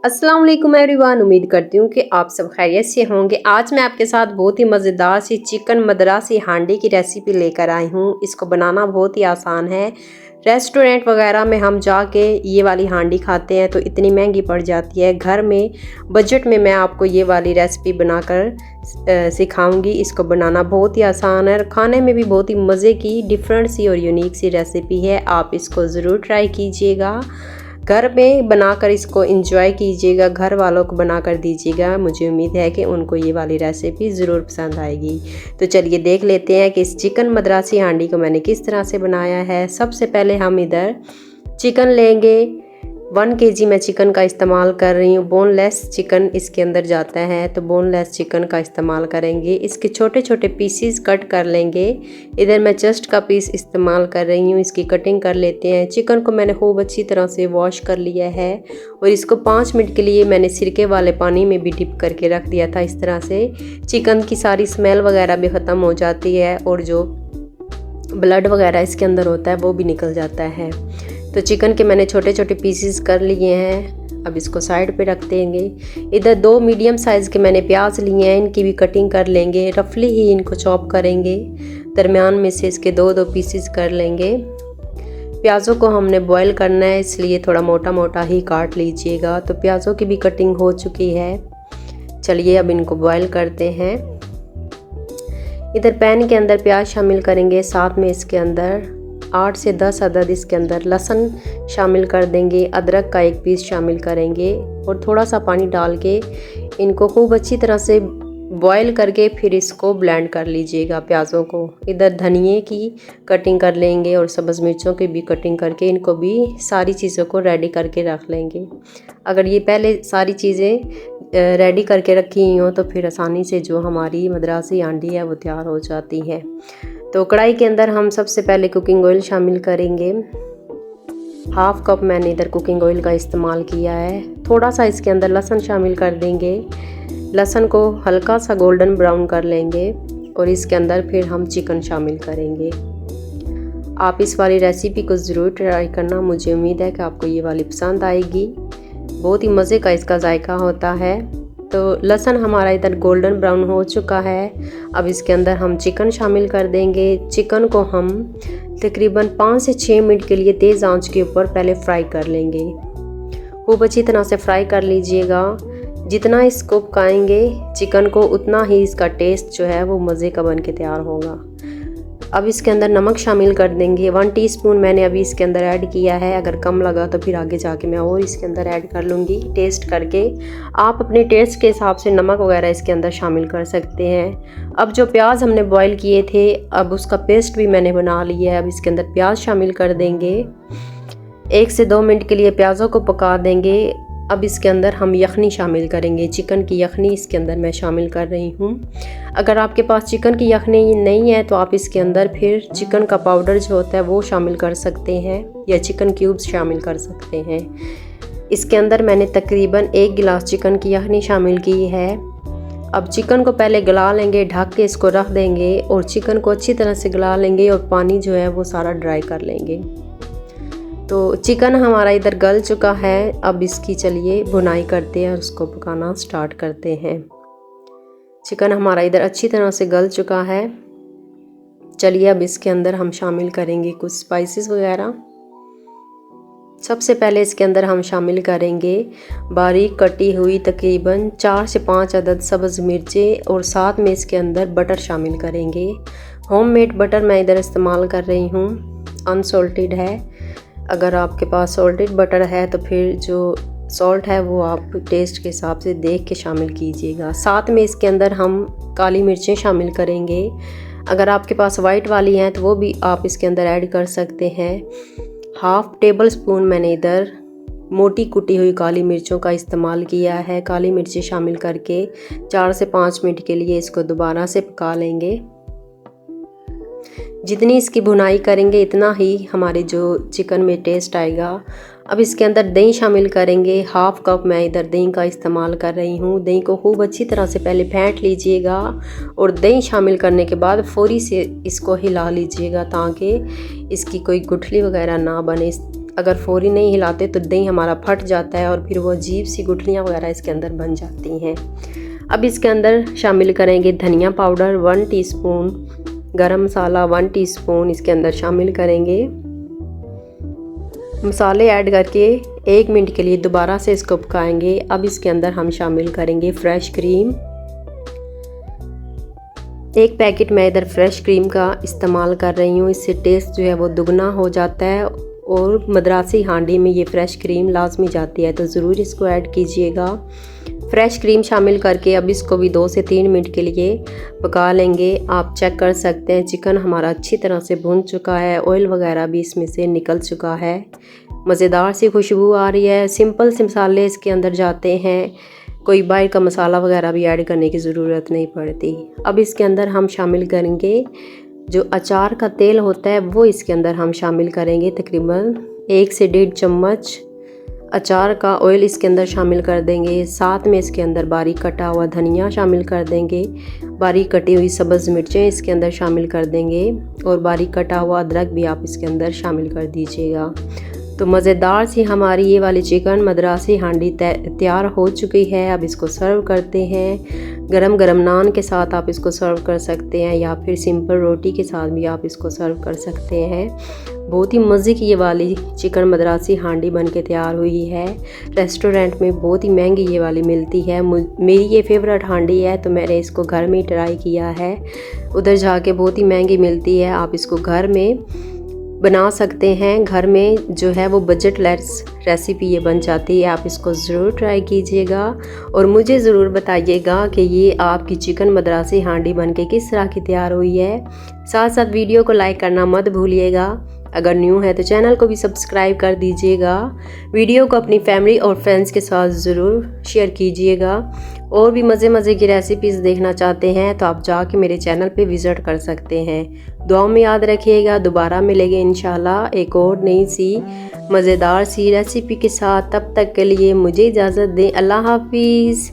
अस्सलाम वालेकुम एवरीवन। उम्मीद करती हूँ कि आप सब खैरियत से होंगे। आज मैं आपके साथ बहुत ही मज़ेदार सी चिकन मद्रासी हांडी की रेसिपी लेकर आई हूँ। इसको बनाना बहुत ही आसान है। रेस्टोरेंट वगैरह में हम जाके ये वाली हांडी खाते हैं तो इतनी महंगी पड़ जाती है। घर में बजट में मैं आपको ये वाली रेसिपी बनाकर सिखाऊंगी। इसको बनाना बहुत ही आसान है और खाने में भी बहुत ही मज़े की डिफरेंट सी और यूनिक सी रेसिपी है। आप इसको ज़रूर ट्राई कीजिएगा, घर में बनाकर इसको एंजॉय कीजिएगा, घर वालों को बनाकर दीजिएगा। मुझे उम्मीद है कि उनको ये वाली रेसिपी ज़रूर पसंद आएगी। तो चलिए देख लेते हैं कि इस चिकन मद्रासी हांडी को मैंने किस तरह से बनाया है। सबसे पहले हम इधर चिकन लेंगे। 1 kg मैं चिकन का इस्तेमाल कर रही हूँ। बोनलेस चिकन इसके अंदर जाता है तो बोनलेस चिकन का इस्तेमाल करेंगे। इसके छोटे छोटे पीसीस कट कर लेंगे। इधर मैं चेस्ट का पीस इस्तेमाल कर रही हूँ, इसकी कटिंग कर लेते हैं। चिकन को मैंने खूब अच्छी तरह से वॉश कर लिया है और इसको 5 मिनट के लिए मैंने सिरके वाले पानी में भी डिप करके रख दिया था। इस तरह से चिकन की सारी स्मेल वगैरह भी ख़त्म हो जाती है और जो ब्लड वगैरह इसके अंदर होता है वो भी निकल जाता है। तो चिकन के मैंने छोटे छोटे पीसेस कर लिए हैं। अब इसको साइड पे रख देंगे। इधर 2 मीडियम साइज़ के मैंने प्याज लिए हैं, इनकी भी कटिंग कर लेंगे। रफली ही इनको चॉप करेंगे। दरमियान में से इसके 2-2 पीसेस कर लेंगे। प्याज़ों को हमने बॉईल करना है, इसलिए थोड़ा मोटा मोटा ही काट लीजिएगा। तो प्याज़ों की भी कटिंग हो चुकी है। चलिए अब इनको बॉईल करते हैं। इधर पैन के अंदर प्याज शामिल करेंगे, साथ में इसके अंदर 8 से 10 अदद इसके अंदर लहसुन शामिल कर देंगे। अदरक का 1 पीस शामिल करेंगे और थोड़ा सा पानी डाल के इनको खूब अच्छी तरह से बॉईल करके फिर इसको ब्लेंड कर लीजिएगा प्याज़ों को। इधर धनिए की कटिंग कर लेंगे और सब्ज़ मिर्चों की भी कटिंग करके इनको भी सारी चीज़ों को रेडी करके रख लेंगे। अगर ये पहले सारी चीज़ें रेडी करके रखी हो तो फिर आसानी से जो हमारी मद्रासी हांडी है वो तैयार हो जाती है। तो कढ़ाई के अंदर हम सबसे पहले कुकिंग ऑयल शामिल करेंगे। 1/2 कप मैंने इधर कुकिंग ऑयल का इस्तेमाल किया है। थोड़ा सा इसके अंदर लहसुन शामिल कर देंगे। लहसुन को हल्का सा गोल्डन ब्राउन कर लेंगे और इसके अंदर फिर हम चिकन शामिल करेंगे। आप इस वाली रेसिपी को ज़रूर ट्राई करना। मुझे उम्मीद है कि आपको ये वाली पसंद आएगी। बहुत ही मज़े का इसका जायका होता है। तो लहसुन हमारा इधर गोल्डन ब्राउन हो चुका है। अब इसके अंदर हम चिकन शामिल कर देंगे। चिकन को हम तकरीबन 5 से 6 मिनट के लिए तेज़ आंच के ऊपर पहले फ्राई कर लेंगे। खूब अच्छी तरह से फ्राई कर लीजिएगा। जितना इसको पकाएंगे चिकन को उतना ही इसका टेस्ट जो है वो मज़े का बन के तैयार होगा। अब इसके अंदर नमक शामिल कर देंगे। 1 टीस्पून मैंने अभी इसके अंदर ऐड किया है। अगर कम लगा तो फिर आगे जाके मैं और इसके अंदर ऐड कर लूँगी टेस्ट करके। आप अपने टेस्ट के हिसाब से नमक वगैरह इसके अंदर शामिल कर सकते हैं। अब जो प्याज हमने बॉईल किए थे अब उसका पेस्ट भी मैंने बना लिया है। अब इसके अंदर प्याज शामिल कर देंगे। 1 से 2 मिनट के लिए प्याज़ों को पका देंगे। अब इसके अंदर हम यखनी शामिल करेंगे। चिकन की यखनी इसके अंदर मैं शामिल कर रही हूँ। अगर आपके पास चिकन की यखनी नहीं है तो आप इसके अंदर फिर चिकन का पाउडर जो होता है वो शामिल कर सकते हैं या चिकन क्यूब्स शामिल कर सकते हैं। इसके अंदर मैंने तकरीबन 1 गिलास चिकन की यखनी शामिल की है। अब चिकन को पहले गला लेंगे, ढक के इसको रख देंगे और चिकन को अच्छी तरह से गला लेंगे और पानी जो है वो सारा ड्राई कर लेंगे। तो चिकन हमारा इधर गल चुका है। अब इसकी चलिए भुनाई करते हैं और उसको पकाना स्टार्ट करते हैं। चिकन हमारा इधर अच्छी तरह से गल चुका है। चलिए अब इसके अंदर हम शामिल करेंगे कुछ स्पाइसेस वगैरह। सबसे पहले इसके अंदर हम शामिल करेंगे बारीक कटी हुई तकरीबन 4 से 5 अदद सब्ज़ मिर्चें और साथ में इसके अंदर बटर शामिल करेंगे। होममेड बटर मैं इधर इस्तेमाल कर रही हूँ, अनसॉल्टेड है। अगर आपके पास सॉल्टेड बटर है तो फिर जो सॉल्ट है वो आप टेस्ट के हिसाब से देख के शामिल कीजिएगा। साथ में इसके अंदर हम काली मिर्चें शामिल करेंगे। अगर आपके पास वाइट वाली हैं तो वो भी आप इसके अंदर ऐड कर सकते हैं। 1/2 टेबल स्पून मैंने इधर मोटी कुटी हुई काली मिर्चों का इस्तेमाल किया है। काली मिर्चें शामिल करके 4 से 5 मिनट के लिए इसको दोबारा से पका लेंगे। जितनी इसकी भुनाई करेंगे इतना ही हमारे जो चिकन में टेस्ट आएगा। अब इसके अंदर दही शामिल करेंगे। हाफ कप मैं इधर दही का इस्तेमाल कर रही हूँ। दही को खूब अच्छी तरह से पहले फेंट लीजिएगा और दही शामिल करने के बाद फौरी से इसको हिला लीजिएगा ताकि इसकी कोई गुठली वगैरह ना बने। अगर फौरी नहीं हिलाते तो दही हमारा फट जाता है और फिर वो अजीब सी गुठलियाँ वगैरह इसके अंदर बन जाती हैं। अब इसके अंदर शामिल करेंगे धनिया पाउडर 1 टीस्पून, गरम मसाला 1 टीस्पून इसके अंदर शामिल करेंगे। मसाले ऐड करके 1 मिनट के लिए दोबारा से इसको पकाएंगे। अब इसके अंदर हम शामिल करेंगे फ्रेश क्रीम। 1 पैकेट मैं इधर फ्रेश क्रीम का इस्तेमाल कर रही हूँ। इससे टेस्ट जो है वो दुगना हो जाता है और मद्रासी हांडी में ये फ्रेश क्रीम लाजमी जाती है, तो ज़रूर इसको ऐड कीजिएगा। फ्रेश क्रीम शामिल करके अब इसको भी 2 से 3 मिनट के लिए पका लेंगे। आप चेक कर सकते हैं चिकन हमारा अच्छी तरह से भुन चुका है, ऑयल वगैरह भी इसमें से निकल चुका है, मज़ेदार सी खुशबू आ रही है। सिंपल से मसाले इसके अंदर जाते हैं, कोई बाहर का मसाला वगैरह भी ऐड करने की ज़रूरत नहीं पड़ती। अब इसके अंदर हम शामिल करेंगे जो अचार का तेल होता है वो इसके अंदर हम शामिल करेंगे। तकरीबन 1 से 1.5 चम्मच अचार का ऑयल इसके अंदर शामिल कर देंगे। साथ में इसके अंदर बारीक कटा हुआ धनिया शामिल कर देंगे, बारीक कटी हुई सब्ज़ मिर्चें इसके अंदर शामिल कर देंगे और बारीक कटा हुआ अदरक भी आप इसके अंदर शामिल कर दीजिएगा। तो मज़ेदार सी हमारी ये वाली चिकन मद्रासी हांडी तैयार हो चुकी है। अब इसको सर्व करते हैं। गरम गरम नान के साथ आप इसको सर्व कर सकते हैं या फिर सिंपल रोटी के साथ भी आप इसको सर्व कर सकते हैं। बहुत ही मज़े की ये वाली चिकन मद्रासी हांडी बनके तैयार हुई है। रेस्टोरेंट में बहुत ही महंगी ये वाली मिलती है। मेरी ये फेवरेट हांडी है तो मैंने इसको घर में ही ट्राई किया है। उधर जाके बहुत ही महंगी मिलती है, आप इसको घर में बना सकते हैं। घर में जो है वो बजट लेस रेसिपी ये बन जाती है। आप इसको ज़रूर ट्राई कीजिएगा और मुझे ज़रूर बताइएगा कि ये आपकी चिकन मद्रासी हांडी बनके किस तरह की तैयार हुई है। साथ साथ वीडियो को लाइक करना मत भूलिएगा। अगर न्यू है तो चैनल को भी सब्सक्राइब कर दीजिएगा। वीडियो को अपनी फैमिली और फ्रेंड्स के साथ ज़रूर शेयर कीजिएगा। और भी मज़े की रेसिपीज़ देखना चाहते हैं तो आप जाके मेरे चैनल पे विज़िट कर सकते हैं। दुआओं में याद रखिएगा। दोबारा मिलेंगे इंशाल्लाह एक और नई सी मज़ेदार सी रेसिपी के साथ। तब तक के लिए मुझे इजाज़त दें। अल्लाह हाफिज़।